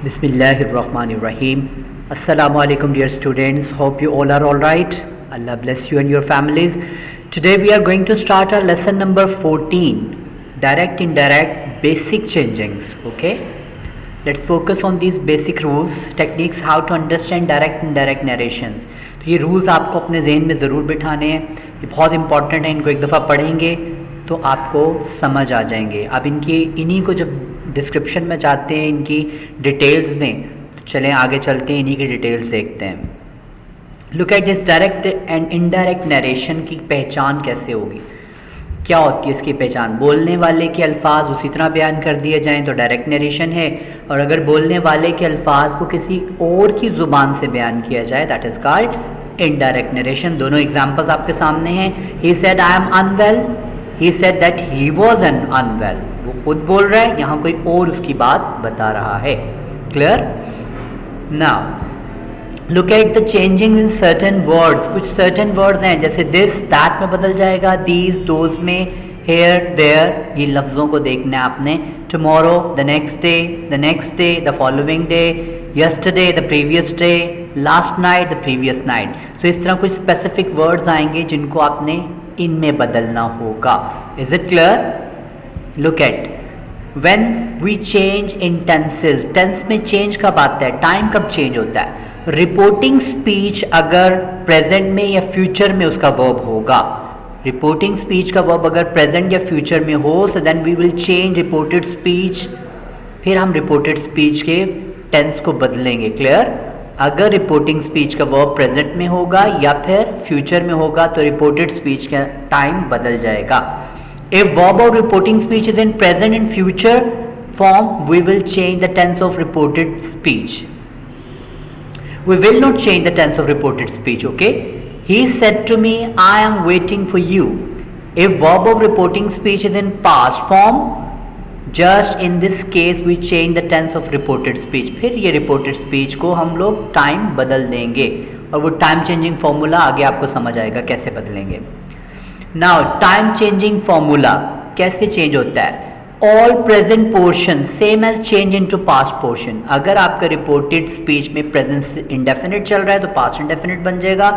Bismillahirrahmanirrahim. Assalamu alaikum dear students. Hope you all are alright. Allah bless you and your families. Today we are going to start our lesson number 14. Direct, indirect, basic changings. Okay. Let's focus on these basic rules, techniques, how to understand direct, indirect narrations. तो ये rules आपको अपने जहन में ज़रूर बिठाने हैं. ये बहुत इंपॉर्टेंट है. इनको एक दफ़ा पढ़ेंगे तो आपको समझ आ जाएंगे. आप इन्हीं को जब डिस्क्रिप्शन में जाते हैं इनकी डिटेल्स में, तो चलें आगे चलते हैं, इन्हीं की डिटेल्स देखते हैं. Look at this direct and indirect narration की पहचान कैसे होगी, क्या होती है इसकी पहचान. बोलने वाले के अल्फाज उसी तरह बयान कर दिए जाएं तो डायरेक्ट नरेशन है, और अगर बोलने वाले के अल्फाज को किसी और की ज़ुबान से बयान किया जाए that is called indirect narration. दोनों एग्जाम्पल्स आपके सामने हैं. He said I am unwell, he said that he was an unwell. वो खुद बोल रहा है, यहाँ कोई और उसकी बात बता रहा है. Clear. Now look at the changing in certain words. कुछ सर्टेन वर्ड्स हैं जैसे दिस दैट में बदल जाएगा, दीज दोज में, हेयर देयर. ये लफ्ज़ों को देखना है आपने. Tomorrow, the next day, the following day, yesterday, the previous day, last night, the previous night. तो इस तरह कुछ स्पेसिफिक वर्ड्स आएंगे जिनको आपने इनमें बदलना होगा. Is it clear. Look at when we change in tenses. Tense में चेंज कब आता है, टाइम कब चेंज होता है. रिपोर्टिंग स्पीच अगर प्रेजेंट में या फ्यूचर में उसका वर्ब होगा, रिपोर्टिंग स्पीच का वर्ब अगर प्रेजेंट या फ्यूचर में हो, so then we will change reported speech. फिर हम रिपोर्टेड स्पीच के टेंस को बदलेंगे. क्लियर. अगर रिपोर्टिंग स्पीच का वर्ब प्रेजेंट में होगा या फिर फ्यूचर में होगा तो रिपोर्टेड स्पीच का टाइम बदल जाएगा. If verb of reporting speech is in present and future form, we will change the tense of reported speech. We will not change the tense of reported speech. Okay. He said to me, I am waiting for you. If verb of reporting speech is in past form, just in this case we change the tense of reported speech. फिर ये reported speech को हम लोग time बदल देंगे, और वो time changing formula आगे आपको समझ आएगा कैसे बदलेंगे. नाउ टाइम चेंजिंग फॉर्मूला कैसे चेंज होता है. All present portion same as change into past portion. अगर आपका रिपोर्टेड स्पीच में प्रेजेंट इंडेफिनिट चल रहा है तो पास्ट इंडेफिनिट बन जाएगा.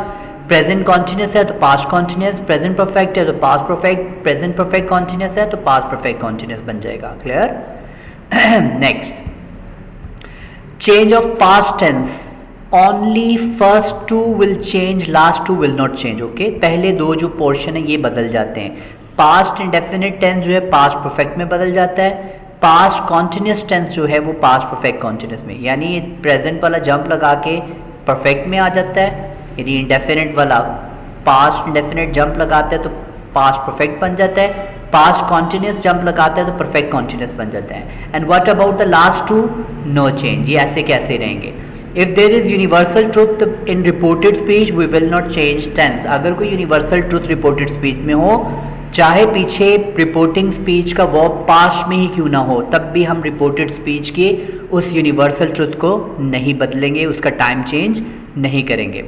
प्रेजेंट कॉन्टिन्यूस है तो पास्ट कॉन्टिन्यूस, प्रेजेंट परफेक्ट है तो past perfect, present perfect continuous है तो पास्ट परफेक्ट कॉन्टिन्यूस बन जाएगा. Clear. Next, change of past tense. Only first two will change, last two will not change. Okay. पहले दो जो पोर्शन है ये बदल जाते हैं. पास्ट इंडेफिनिट टेंस जो है पास्ट परफेक्ट में बदल जाता है. पास्ट कॉन्टिन्यूस टेंस जो है वो पास्ट परफेक्ट कॉन्टिन्यूस में, यानी प्रेजेंट वाला जंप लगा के परफेक्ट में आ जाता है. यदि इंडेफिनिट वाला पास्ट इंडेफिनिट जंप लगाता है तो पास्ट परफेक्ट बन जाता है. पास्ट कॉन्टिन्यूस जंप लगाता है तो परफेक्ट कॉन्टिन्यूस बन जाता है. And what about the last two, no change. ये ऐसे कैसे रहेंगे. If there is universal truth in reported speech, we will not change tense. अगर कोई universal truth reported speech में हो, चाहे पीछे reporting speech का verb past में ही क्यों ना हो, तब भी हम reported speech के उस universal truth को नहीं बदलेंगे, उसका time change नहीं करेंगे.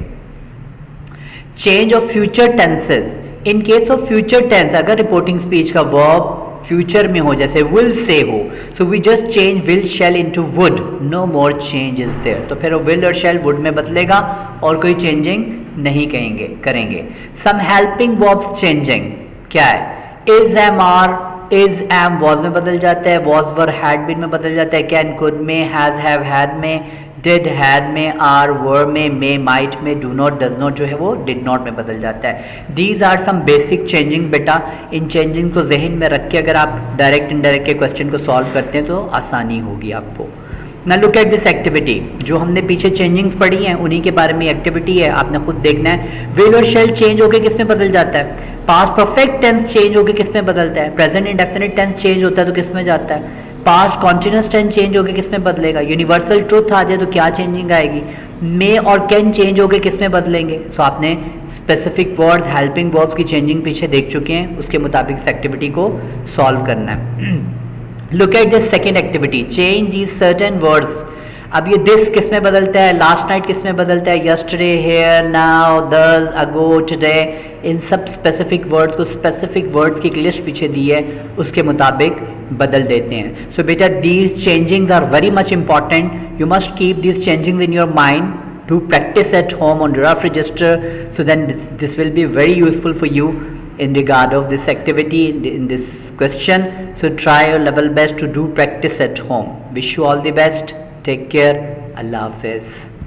Change of future tenses. In case of future tense, अगर reporting speech का verb फ्यूचर में हो जैसे will say हो, so we just change will shall into would, no more change is there. तो फिर will और shall would में बदलेगा और कोई चेंजिंग नहीं करेंगे. Some helping verbs changing क्या है. is, am, are, is, am, was में बदल जाता है, was, were, had been में बदल जाता है, can, could में, has, have, had में, did, had में, are, were में, may, might में, do not, does not जो है वो did not में बदल जाता है. These are some basic changing. बेटा इन चेंजिंग को जहन में रख के अगर आप डायरेक्ट इनडायरेक्ट के क्वेश्चन को सॉल्व करते हैं तो आसानी होगी आपको. ना लुक एट दिस एक्टिविटी. जो हमने पीछे चेंजिंग्स पढ़ी हैं उन्हीं के बारे में एक्टिविटी है, आपने खुद देखना है. विल और शेल चेंज होकर किस में बदल जाता है. पास्ट परफेक्ट टेंस चेंज होकर किस में बदलता है. प्रेजेंट इंडेफिनिट टेंस चेंज होता है तो किस में जाता है. पास्ट कॉन्टिन्यूस टेंस चेंज होकर किस में बदलेगा. यूनिवर्सल ट्रूथ आ जाए तो क्या चेंजिंग आएगी. मे और कैन चेंज होकर किस में बदलेंगे. सो आपने स्पेसिफिक वर्ड्स, हेल्पिंग वर्ब्स की चेंजिंग पीछे देख चुके हैं, उसके मुताबिक इस एक्टिविटी को सॉल्व करना है. Look at this second activity. Change these certain words. अब ये दिस किस में बदलता है, लास्ट नाइट किस में बदलता है, यस्टरडे, हेयर, नाउ, दस, अगो, टुडे. इन सब स्पेसिफिक वर्ड्स को स्पेसिफिक वर्ड्स की एक लिस्ट पीछे दी है उसके मुताबिक बदल देते हैं. सो बेटा these changings are very much important. You must keep these changings in your mind. Do practice at home on the rough register, so then this will be very useful for you in regard of this activity in this question. So try your level best to do practice at home. Wish you all the best. Take care. Allah Hafiz.